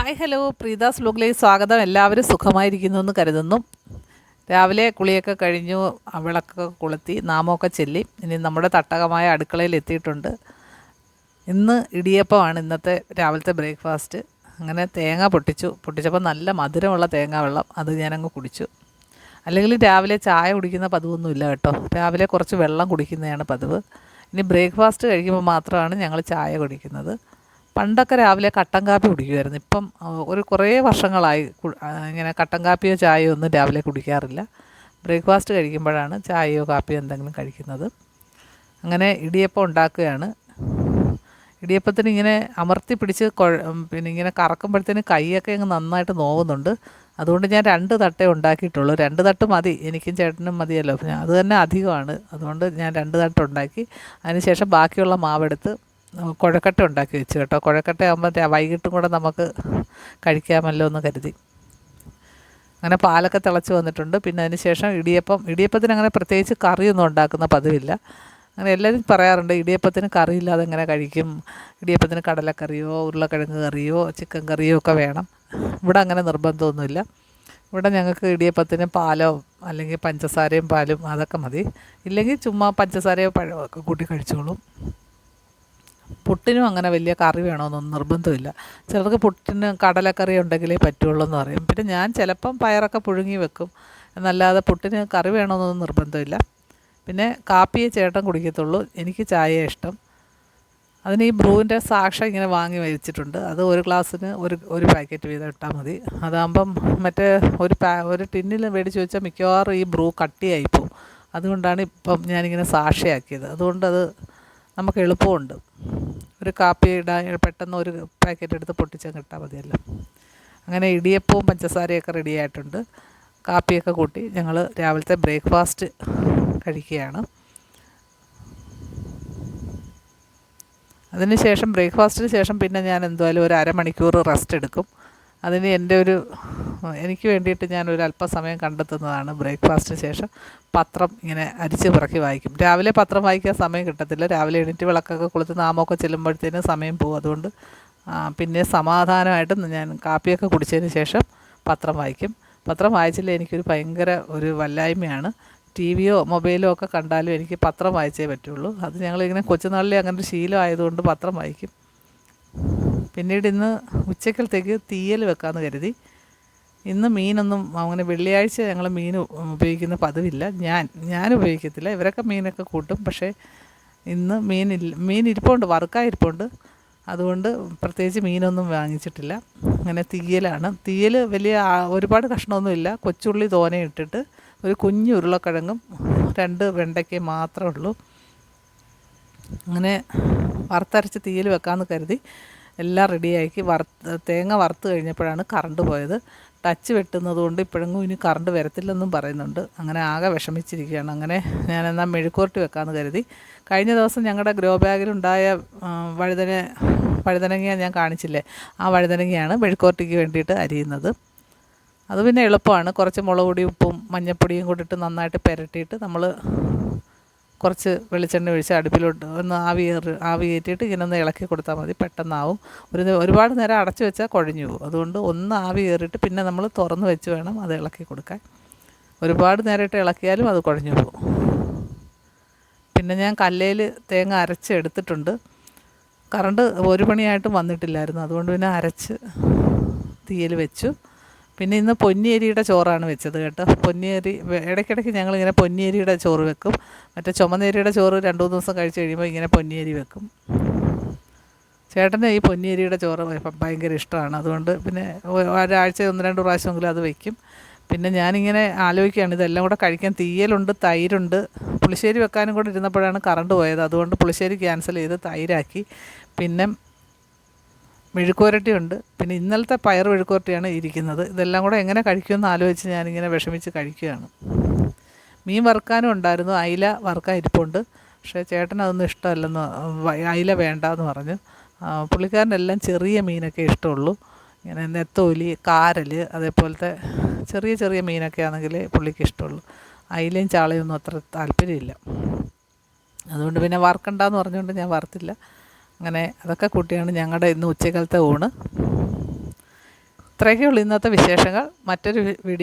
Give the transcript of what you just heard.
Hi hello പ്രീതാസ് വ്ലോഗിലേക്ക് സ്വാഗതം. എല്ലാവരും സുഖമായിരിക്കുന്നു എന്ന് കരുതുന്നു. രാവിലെ കുളിയൊക്കെ കഴിഞ്ഞു, വിളക്കൊക്കെ കൊളുത്തി നാമമൊക്കെ ചൊല്ലി ഇനി നമ്മുടെ തട്ടകമായ അടുക്കളയിൽ എത്തിയിട്ടുണ്ട്. ഇന്ന് ഇടിയപ്പമാണ് ഇന്നത്തെ രാവിലത്തെ ബ്രേക്ക്ഫാസ്റ്റ്. അങ്ങനെ തേങ്ങ പൊട്ടിച്ചപ്പോൾ നല്ല മധുരമുള്ള തേങ്ങാ വെള്ളം അത് ഞാനങ്ങ് കുടിച്ചു. അല്ലെങ്കിൽ രാവിലെ ചായ കുടിക്കുന്ന പതിവൊന്നുമില്ല കേട്ടോ. രാവിലെ കുറച്ച് വെള്ളം കുടിക്കുന്നതാണ് പതിവ്. ഇനി ബ്രേക്ക്ഫാസ്റ്റ് കഴിക്കുമ്പോൾ മാത്രമാണ് ഞങ്ങൾ ചായ കുടിക്കുന്നത്. പണ്ടൊക്കെ രാവിലെ കട്ടൻ കാപ്പി കുടിക്കുമായിരുന്നു. ഇപ്പം കുറേ വർഷങ്ങളായി ഇങ്ങനെ കട്ടൻ കാപ്പിയോ ചായയോ ഒന്നും രാവിലെ കുടിക്കാറില്ല. ബ്രേക്ക്ഫാസ്റ്റ് കഴിക്കുമ്പോഴാണ് ചായയോ കാപ്പിയോ എന്തെങ്കിലും കഴിക്കുന്നത്. അങ്ങനെ ഇടിയപ്പം ഉണ്ടാക്കുകയാണ്. ഇടിയപ്പത്തിന് ഇങ്ങനെ അമർത്തി പിടിച്ച് പിന്നെ ഇങ്ങനെ കറക്കുമ്പോഴത്തേന് കൈയൊക്കെ അങ്ങ് നന്നായിട്ട് നോവുന്നുണ്ട്. അതുകൊണ്ട് ഞാൻ 2 തട്ടേ ഉണ്ടാക്കിയിട്ടുള്ളൂ. 2 തട്ട് മതി, എനിക്കും ചേട്ടനും മതിയല്ലോ. അത് തന്നെ അധികമാണ്. അതുകൊണ്ട് ഞാൻ 2 തട്ട് ഉണ്ടാക്കി. അതിനുശേഷം ബാക്കിയുള്ള മാവെടുത്ത് കുഴക്കട്ട ഉണ്ടാക്കി വെച്ചു കേട്ടോ. കുഴക്കട്ട ആകുമ്പോൾ വൈകിട്ടും കൂടെ നമുക്ക് കഴിക്കാമല്ലോ എന്ന് കരുതി. അങ്ങനെ പാലൊക്കെ തിളച്ച് വന്നിട്ടുണ്ട്. പിന്നെ അതിന് ശേഷം ഇടിയപ്പത്തിന് അങ്ങനെ പ്രത്യേകിച്ച് കറിയൊന്നും ഉണ്ടാക്കുന്ന പതിവില്ല. അങ്ങനെ എല്ലാവരും പറയാറുണ്ട് ഇടിയപ്പത്തിന് കറിയില്ലാതെ എങ്ങനെ കഴിക്കും, ഇടിയപ്പത്തിന് കടലക്കറിയോ ഉരുളക്കിഴങ്ങ് കറിയോ ചിക്കൻ കറിയോ ഒക്കെ വേണം. ഇവിടെ അങ്ങനെ നിർബന്ധമൊന്നുമില്ല. ഇവിടെ ഞങ്ങൾക്ക് ഇടിയപ്പത്തിന് പാലോ അല്ലെങ്കിൽ പഞ്ചസാരയും പാലും അതൊക്കെ മതി. ഇല്ലെങ്കിൽ ചുമ്മാ പഞ്ചസാരയോ പഴമോ ഒക്കെ കൂട്ടി കഴിച്ചോളും. പുട്ടിനും അങ്ങനെ വലിയ കറി വേണമെന്നൊന്നും നിർബന്ധമില്ല. ചിലർക്ക് പുട്ടിന് കടലക്കറി ഉണ്ടെങ്കിലേ പറ്റുള്ളൂ എന്ന് പറയും. പിന്നെ ഞാൻ ചിലപ്പം പയറൊക്കെ പുഴുങ്ങി വെക്കും എന്നല്ലാതെ പുട്ടിന് കറി വേണമെന്നൊന്നും നിർബന്ധമില്ല. പിന്നെ കാപ്പിയെ ചേട്ടൻ കുടിക്കത്തുള്ളൂ, എനിക്ക് ചായ ഇഷ്ടം. അതിന് ഈ ബ്രൂവിൻ്റെ സാക്ഷം ഇങ്ങനെ വാങ്ങി വെച്ചിട്ടുണ്ട്. അത് ഒരു ഗ്ലാസ്സിന് ഒരു പാക്കറ്റ് വീതം ഇട്ടാൽ മതി. അതാകുമ്പം മറ്റേ ഒരു ടിന്നിൽ മേടിച്ച് വെച്ചാൽ മിക്കവാറും ഈ ബ്രൂ കട്ടിയായിപ്പോവും. അതുകൊണ്ടാണ് ഇപ്പം ഞാനിങ്ങനെ സാക്ഷയാക്കിയത്. അതുകൊണ്ടത് നമുക്ക് എളുപ്പമുണ്ട്. ഒരു കാപ്പി ഇടാൻ പെട്ടെന്ന് ഒരു പാക്കറ്റ് എടുത്ത് പൊട്ടിച്ചങ്ങ് ഇട്ടാൽ മതിയല്ലോ. അങ്ങനെ ഇടിയപ്പവും പഞ്ചസാരയൊക്കെ റെഡി ആയിട്ടുണ്ട്. കാപ്പിയൊക്കെ കൂട്ടി ഞങ്ങൾ രാവിലത്തെ ബ്രേക്ക്ഫാസ്റ്റ് കഴിക്കുകയാണ്. അതിന് ബ്രേക്ക്ഫാസ്റ്റിന് ശേഷം പിന്നെ ഞാൻ എന്തായാലും ഒരു അരമണിക്കൂർ റെസ്റ്റ് എടുക്കും. അതിന് എനിക്ക് വേണ്ടിയിട്ട് ഞാനൊരു അല്പസമയം കണ്ടെത്തുന്നതാണ്. ബ്രേക്ക്ഫാസ്റ്റിന് ശേഷം പത്രം ഇങ്ങനെ അരിച്ച് പിറക്കി വായിക്കും. രാവിലെ പത്രം വായിക്കാൻ സമയം കിട്ടത്തില്ല. രാവിലെ എണീറ്റ് വിളക്കൊക്കെ കൊളുത്തി നാമമൊക്കെ ചെല്ലുമ്പോഴത്തേന് സമയം പോകും. അതുകൊണ്ട് പിന്നെ സമാധാനമായിട്ട് ഞാൻ കാപ്പിയൊക്കെ കുടിച്ചതിന് ശേഷം പത്രം വായിക്കും. പത്രം വായിച്ചില്ലേ എനിക്കൊരു ഭയങ്കര ഒരു വല്ലായ്മയാണ്. ടി വിയോ മൊബൈലോ ഒക്കെ കണ്ടാലും എനിക്ക് പത്രം വായിച്ചേ പറ്റുള്ളൂ. അത് ഞങ്ങളിങ്ങനെ കൊച്ചുനാളിലെ അങ്ങനെ ഒരു ശീലമായതുകൊണ്ട് പത്രം വായിക്കും. പിന്നീട് ഇന്ന് ഉച്ചക്കലത്തേക്ക് തീയൽ വെക്കാമെന്ന് കരുതി. ഇന്ന് മീനൊന്നും അങ്ങനെ വെള്ളിയാഴ്ച ഞങ്ങൾ മീൻ ഉപയോഗിക്കുന്ന പതിവില്ല. ഞാൻ ഉപയോഗിക്കത്തില്ല. ഇവരൊക്കെ മീനൊക്കെ കൂട്ടും. പക്ഷേ ഇന്ന് മീൻ ഇരിപ്പുണ്ട്, വറുക്കാനിരിപ്പുണ്ട്. അതുകൊണ്ട് പ്രത്യേകിച്ച് മീനൊന്നും വാങ്ങിച്ചിട്ടില്ല. അങ്ങനെ തീയലാണ്. തീയൽ ഒരുപാട് കഷ്ണമൊന്നുമില്ല. കൊച്ചുള്ളി തോനെ ഇട്ടിട്ട് ഒരു കുഞ്ഞു ഉരുളക്കിഴങ്ങും 2 വെണ്ടയ്ക്കയും മാത്രമേ ഉള്ളൂ. അങ്ങനെ വറുത്തരച്ച് തീയൽ വെക്കാമെന്ന് കരുതി എല്ലാം റെഡിയാക്കി തേങ്ങ വറുത്ത് കഴിഞ്ഞപ്പോഴാണ് കറണ്ട് പോയത്. ടച്ച് വെട്ടുന്നത് കൊണ്ട് ഇപ്പോഴെങ്ങും ഇനി കറണ്ട് വരത്തില്ലെന്നും പറയുന്നുണ്ട്. അങ്ങനെ ആകെ വിഷമിച്ചിരിക്കുകയാണ്. അങ്ങനെ ഞാനെന്നാൽ മെഴുക്കുവരട്ടി വെക്കാമെന്ന് കരുതി. കഴിഞ്ഞ ദിവസം ഞങ്ങളുടെ ഗ്രോ ബാഗിലുണ്ടായ വഴുതനങ്ങ ഞാൻ കാണിച്ചില്ലേ, ആ വഴുതനങ്ങയാണ് മെഴുക്കുവരട്ടിക്ക് വേണ്ടിയിട്ട് അരിയുന്നത്. അത് പിന്നെ എളുപ്പമാണ്. കുറച്ച് മുളക് പൊടി ഉപ്പും മഞ്ഞൾപ്പൊടിയും കൂടിയിട്ട് നന്നായിട്ട് പുരട്ടിയിട്ട് നമ്മൾ കുറച്ച് വെളിച്ചെണ്ണ ഒഴിച്ച് അടുപ്പിലോട്ട് ഒന്ന് ആവി കയറ്റിയിട്ട് ഇങ്ങനെ ഒന്ന് ഇളക്കി കൊടുത്താൽ മതി, പെട്ടെന്നാവും. ഒരുപാട് നേരം അടച്ചു വെച്ചാൽ കുഴഞ്ഞു പോകും. അതുകൊണ്ട് ഒന്ന് ആവി കയറിയിട്ട് പിന്നെ നമ്മൾ തുറന്ന് വെച്ച് വേണം അത് ഇളക്കി കൊടുക്കാൻ. ഒരുപാട് നേരമായിട്ട് ഇളക്കിയാലും അത് കുഴഞ്ഞു പോകും. പിന്നെ ഞാൻ കല്ലേൽ തേങ്ങ അരച്ച് എടുത്തിട്ടുണ്ട്. കറണ്ട് 1 മണിയായിട്ടും വന്നിട്ടില്ലായിരുന്നു. അതുകൊണ്ട് പിന്നെ അരച്ച് തീയൽ വെച്ചു. പിന്നെ ഇന്ന് പൊന്നിയരിയുടെ ചോറാണ് വെച്ചത് കേട്ടോ. പൊന്നിയരി ഇടയ്ക്കിടയ്ക്ക് ഞങ്ങളിങ്ങനെ പൊന്നിയരിയുടെ ചോറ് വെക്കും. മറ്റേ ചുമന്നരിയുടെ ചോറ് 2-3 ദിവസം കഴിച്ച് കഴിയുമ്പോൾ ഇങ്ങനെ പൊന്നിയരി വെക്കും. ചേട്ടന് ഈ പൊന്നിയരിയുടെ ചോറ് ഭയങ്കര ഇഷ്ടമാണ്. അതുകൊണ്ട് പിന്നെ ഒരാഴ്ച 1-2 പ്രാവശ്യമെങ്കിലും അത് വയ്ക്കും. പിന്നെ ഞാനിങ്ങനെ ആലോചിക്കുകയാണ് ഇതെല്ലാം കൂടെ കഴിക്കാൻ. തീയലുണ്ട്, തൈരുണ്ട്, പുളിശ്ശേരി വെക്കാനും കൂടെ ഇരുന്നപ്പോഴാണ് കറണ്ട് പോയത്. അതുകൊണ്ട് പുളിശ്ശേരി ക്യാൻസൽ ചെയ്ത് തൈരാക്കി. പിന്നെ മെഴുക്കുവരട്ടിയുണ്ട്. പിന്നെ ഇന്നലത്തെ പയർ മെഴുക്കുവരട്ടിയാണ് ഇരിക്കുന്നത്. ഇതെല്ലാം കൂടെ എങ്ങനെ കഴിക്കുമെന്ന് ആലോചിച്ച് ഞാനിങ്ങനെ വിഷമിച്ച് കഴിക്കുകയാണ്. മീൻ വറുക്കാനും ഉണ്ടായിരുന്നു. അയില വറുക്കാൻ ഇരിപ്പുണ്ട്. പക്ഷേ ചേട്ടന് അതൊന്നും ഇഷ്ടമല്ലെന്ന്, അയില വേണ്ടാന്ന് പറഞ്ഞു. പുള്ളിക്കാരനെല്ലാം ചെറിയ മീനൊക്കെ ഇഷ്ടമുള്ളൂ. ഇങ്ങനെ നെത്തോലി, കാരൽ, അതേപോലത്തെ ചെറിയ ചെറിയ മീനൊക്കെ ആണെങ്കിൽ പുള്ളിക്ക് ഇഷ്ടമുള്ളൂ. അയിലയും ചാളയൊന്നും അത്ര താല്പര്യമില്ല. അതുകൊണ്ട് പിന്നെ വറുക്കണ്ടെന്ന് പറഞ്ഞുകൊണ്ട് ഞാൻ വറുത്തില്ല. അങ്ങനെ അതൊക്കെ കൂട്ടിയാണ് ഞങ്ങളുടെ ഇന്ന് ഉച്ചക്കാലത്തെ ഊണ്. ഇത്രയൊക്കെ ഉള്ളൂ ഇന്നത്തെ വിശേഷങ്ങൾ. മറ്റൊരു വീഡിയോ